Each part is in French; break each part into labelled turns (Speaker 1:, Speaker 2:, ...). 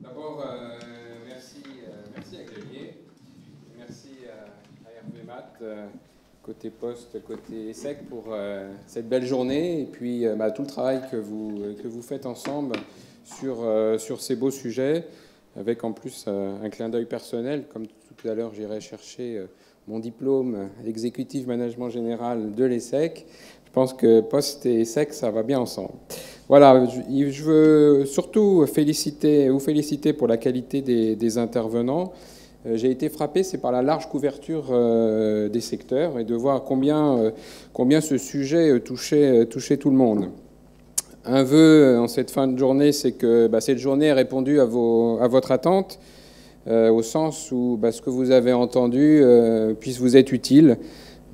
Speaker 1: D'abord, merci à Xavier, merci à Hervé Matt, côté Poste, côté ESSEC, pour cette belle journée et puis tout le travail que vous faites ensemble sur ces beaux sujets, avec en plus un clin d'œil personnel. Comme tout à l'heure, j'irai chercher mon diplôme Executive Management Général de l'ESSEC. Je pense que Poste et ESSEC, ça va bien ensemble. Voilà, je veux surtout vous féliciter pour la qualité des intervenants. J'ai été frappé, c'est par la large couverture des secteurs et de voir combien ce sujet touchait tout le monde. Un vœu en cette fin de journée, c'est que cette journée ait répondu à votre attente, au sens où ce que vous avez entendu puisse vous être utile.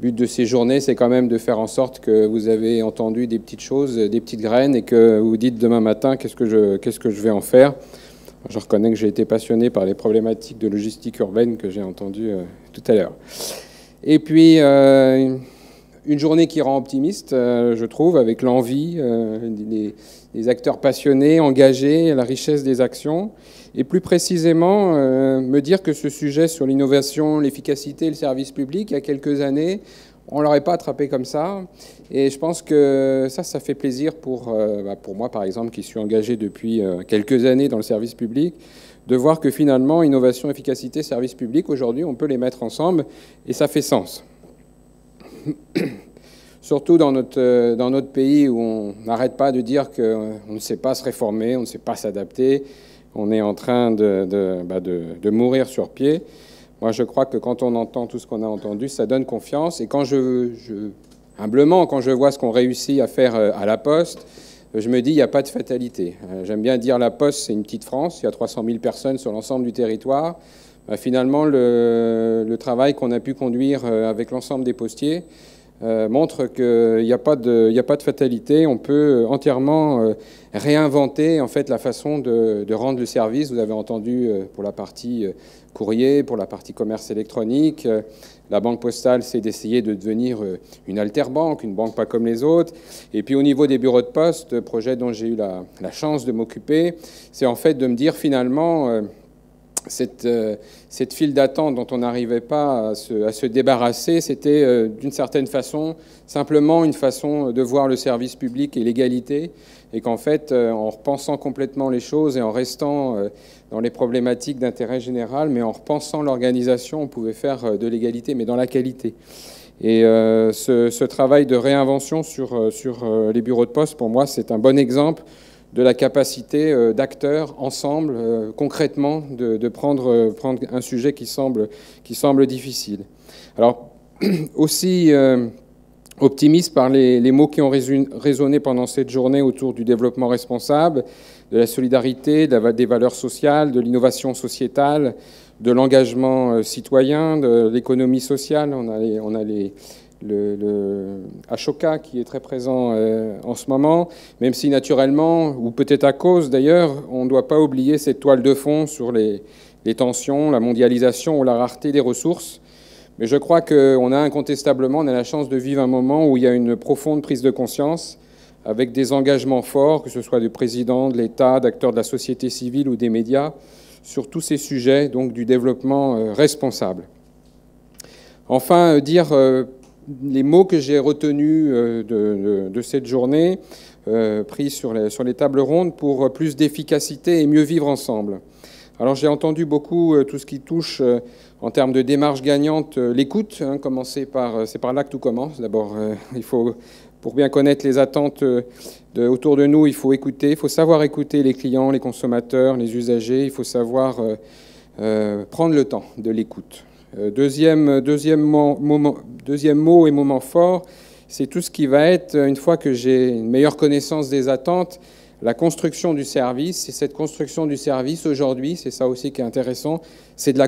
Speaker 1: Le but de ces journées, c'est quand même de faire en sorte que vous avez entendu des petites choses, des petites graines, et que vous dites demain matin qu'est-ce que je vais en faire. Je reconnais que j'ai été passionné par les problématiques de logistique urbaine que j'ai entendues tout à l'heure. Et puis, une journée qui rend optimiste, je trouve, avec l'envie, des acteurs passionnés, engagés, la richesse des actions. Et plus précisément, me dire que ce sujet sur l'innovation, l'efficacité et le service public, il y a quelques années, on ne l'aurait pas attrapé comme ça. Et je pense que ça fait plaisir pour moi, par exemple, qui suis engagé depuis quelques années dans le service public, de voir que finalement, innovation, efficacité, service public, aujourd'hui, on peut les mettre ensemble et ça fait sens. Surtout dans notre pays où on n'arrête pas de dire qu'on ne sait pas se réformer, on ne sait pas s'adapter, on est en train de mourir sur pied. Moi, je crois que quand on entend tout ce qu'on a entendu, ça donne confiance. Et quand humblement, quand je vois ce qu'on réussit à faire à la Poste, je me dis, il n'y a pas de fatalité. J'aime bien dire la Poste, c'est une petite France, il y a 300 000 personnes sur l'ensemble du territoire. Finalement, le travail qu'on a pu conduire avec l'ensemble des postiers montre qu'il n'y a pas de fatalité. On peut entièrement réinventer en fait la façon de rendre le service. Vous avez entendu pour la partie courrier, pour la partie commerce électronique. La banque postale, c'est d'essayer de devenir une alterbanque, une banque pas comme les autres. Et puis au niveau des bureaux de poste, projet dont j'ai eu la chance de m'occuper, c'est en fait de me dire finalement cette file d'attente dont on n'arrivait pas à se débarrasser, c'était d'une certaine façon simplement une façon de voir le service public et l'égalité, et qu'en fait, en repensant complètement les choses et en restant dans les problématiques d'intérêt général, mais en repensant l'organisation, on pouvait faire de l'égalité, mais dans la qualité. Et ce travail de réinvention sur les bureaux de poste, pour moi, c'est un bon exemple de la capacité d'acteurs ensemble, concrètement, de prendre un sujet qui semble difficile. Alors, aussi optimiste par les mots qui ont résonné pendant cette journée autour du développement responsable, de la solidarité, des valeurs sociales, de l'innovation sociétale, de l'engagement citoyen, de l'économie sociale. On a le Ashoka qui est très présent en ce moment, même si naturellement, ou peut-être à cause d'ailleurs, on ne doit pas oublier cette toile de fond sur les tensions, la mondialisation ou la rareté des ressources. Mais je crois qu'on a incontestablement, on a la chance de vivre un moment où il y a une profonde prise de conscience, avec des engagements forts, que ce soit du président, de l'État, d'acteurs de la société civile ou des médias, sur tous ces sujets donc du développement responsable. Enfin, dire les mots que j'ai retenus de cette journée, pris sur les tables rondes, pour plus d'efficacité et mieux vivre ensemble. Alors j'ai entendu beaucoup tout ce qui touche en termes de démarche gagnante, l'écoute. C'est par là que tout commence. D'abord, il faut, pour bien connaître les attentes autour de nous, il faut écouter. Il faut savoir écouter les clients, les consommateurs, les usagers. Il faut savoir prendre le temps de l'écoute. Deuxième mot et moment fort, c'est tout ce qui va être, une fois que j'ai une meilleure connaissance des attentes, la construction du service. Et cette construction du service, aujourd'hui, c'est ça aussi qui est intéressant, c'est de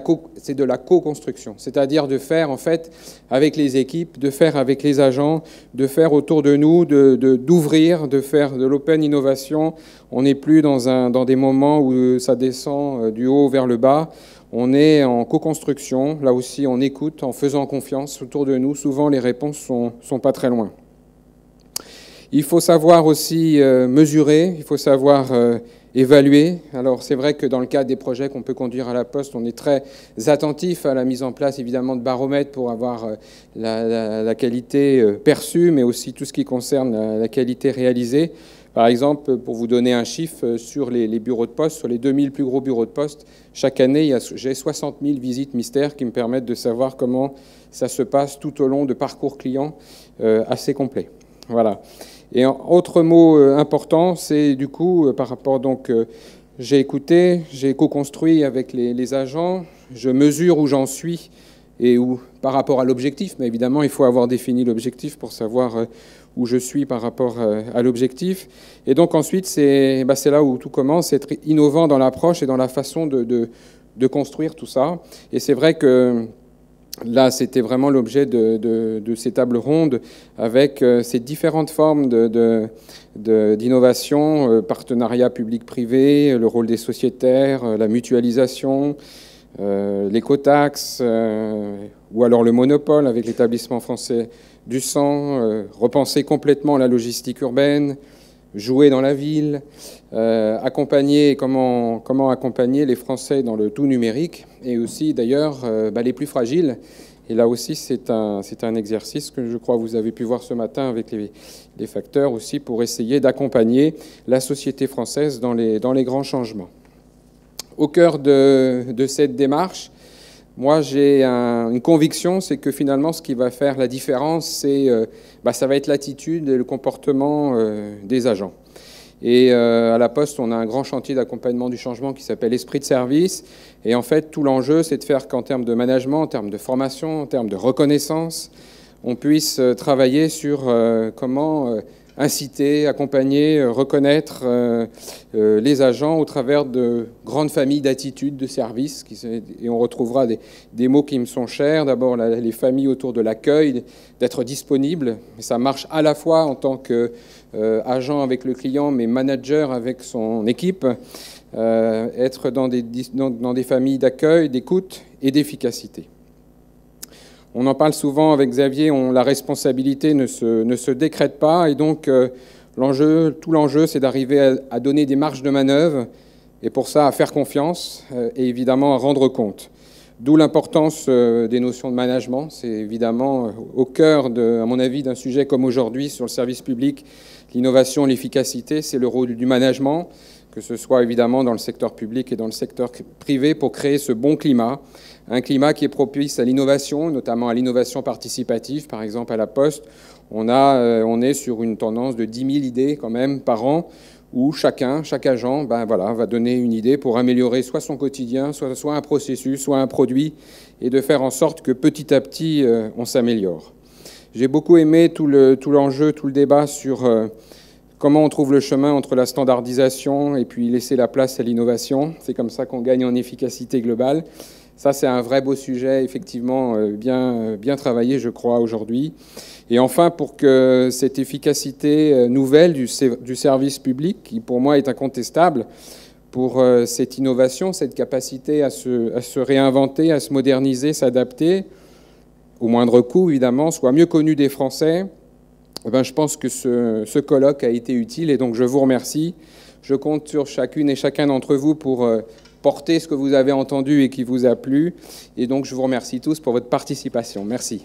Speaker 1: la co-construction. C'est-à-dire de faire, en fait, avec les équipes, de faire avec les agents, de faire autour de nous, d'ouvrir, de faire de l'open innovation. On n'est plus dans des moments où ça descend du haut vers le bas. On est en co-construction, là aussi on écoute, en faisant confiance autour de nous. Souvent les réponses sont pas très loin. Il faut savoir aussi mesurer, il faut savoir évaluer. Alors c'est vrai que dans le cadre des projets qu'on peut conduire à la Poste, on est très attentif à la mise en place évidemment de baromètres pour avoir la qualité perçue, mais aussi tout ce qui concerne la qualité réalisée. Par exemple, pour vous donner un chiffre, sur les bureaux de poste, sur les 2000 plus gros bureaux de poste, chaque année, j'ai 60 000 visites mystères qui me permettent de savoir comment ça se passe tout au long de parcours clients assez complets. Voilà. Et autre mot important, c'est du coup, par rapport donc, j'ai écouté, j'ai co-construit avec les agents, je mesure où j'en suis et où, par rapport à l'objectif, mais évidemment, il faut avoir défini l'objectif pour savoir où je suis par rapport à l'objectif. Et donc ensuite, c'est là où tout commence, c'est être innovant dans l'approche et dans la façon de construire tout ça. Et c'est vrai que là, c'était vraiment l'objet de ces tables rondes avec ces différentes formes d'innovation, partenariat public-privé, le rôle des sociétaires, la mutualisation, l'écotaxe, ou alors le monopole avec l'établissement français du sang, repenser complètement la logistique urbaine, jouer dans la ville, accompagner, comment accompagner les Français dans le tout numérique, et aussi d'ailleurs les plus fragiles. Et là aussi, c'est un exercice que je crois vous avez pu voir ce matin avec les facteurs aussi, pour essayer d'accompagner la société française dans les grands changements. Au cœur de cette démarche, moi j'ai une conviction, c'est que finalement ce qui va faire la différence, ça va être l'attitude et le comportement des agents. Et à la Poste, on a un grand chantier d'accompagnement du changement qui s'appelle Esprit de service. Et en fait, tout l'enjeu, c'est de faire qu'en termes de management, en termes de formation, en termes de reconnaissance, on puisse travailler sur comment inciter, accompagner, reconnaître les agents au travers de grandes familles d'attitudes, de services. Et on retrouvera des mots qui me sont chers. D'abord, les familles autour de l'accueil, d'être disponible. Et ça marche à la fois en tant qu'agent avec le client, mais manager avec son équipe. Être dans des familles d'accueil, d'écoute et d'efficacité. On en parle souvent avec Xavier, la responsabilité ne se décrète pas, et donc tout l'enjeu, c'est d'arriver à donner des marges de manœuvre, et pour ça, à faire confiance, et évidemment à rendre compte. D'où l'importance des notions de management. C'est évidemment au cœur, à mon avis, d'un sujet comme aujourd'hui sur le service public, l'innovation, l'efficacité, c'est le rôle du management, que ce soit évidemment dans le secteur public et dans le secteur privé, pour créer ce bon climat. Un climat qui est propice à l'innovation, notamment à l'innovation participative. Par exemple, à la Poste, on est sur une tendance de 10 000 idées quand même par an, où chaque agent va donner une idée pour améliorer soit son quotidien, soit un processus, soit un produit, et de faire en sorte que petit à petit, on s'améliore. J'ai beaucoup aimé tout l'enjeu, tout le débat sur comment on trouve le chemin entre la standardisation et puis laisser la place à l'innovation. C'est comme ça qu'on gagne en efficacité globale. Ça, c'est un vrai beau sujet, effectivement, bien travaillé, je crois, aujourd'hui. Et enfin, pour que cette efficacité nouvelle du service public, qui pour moi est incontestable, pour cette innovation, cette capacité à se réinventer, à se moderniser, s'adapter, au moindre coût, évidemment, soit mieux connue des Français, je pense que ce colloque a été utile, et donc je vous remercie. Je compte sur chacune et chacun d'entre vous pour porter ce que vous avez entendu et qui vous a plu. Et donc, je vous remercie tous pour votre participation. Merci.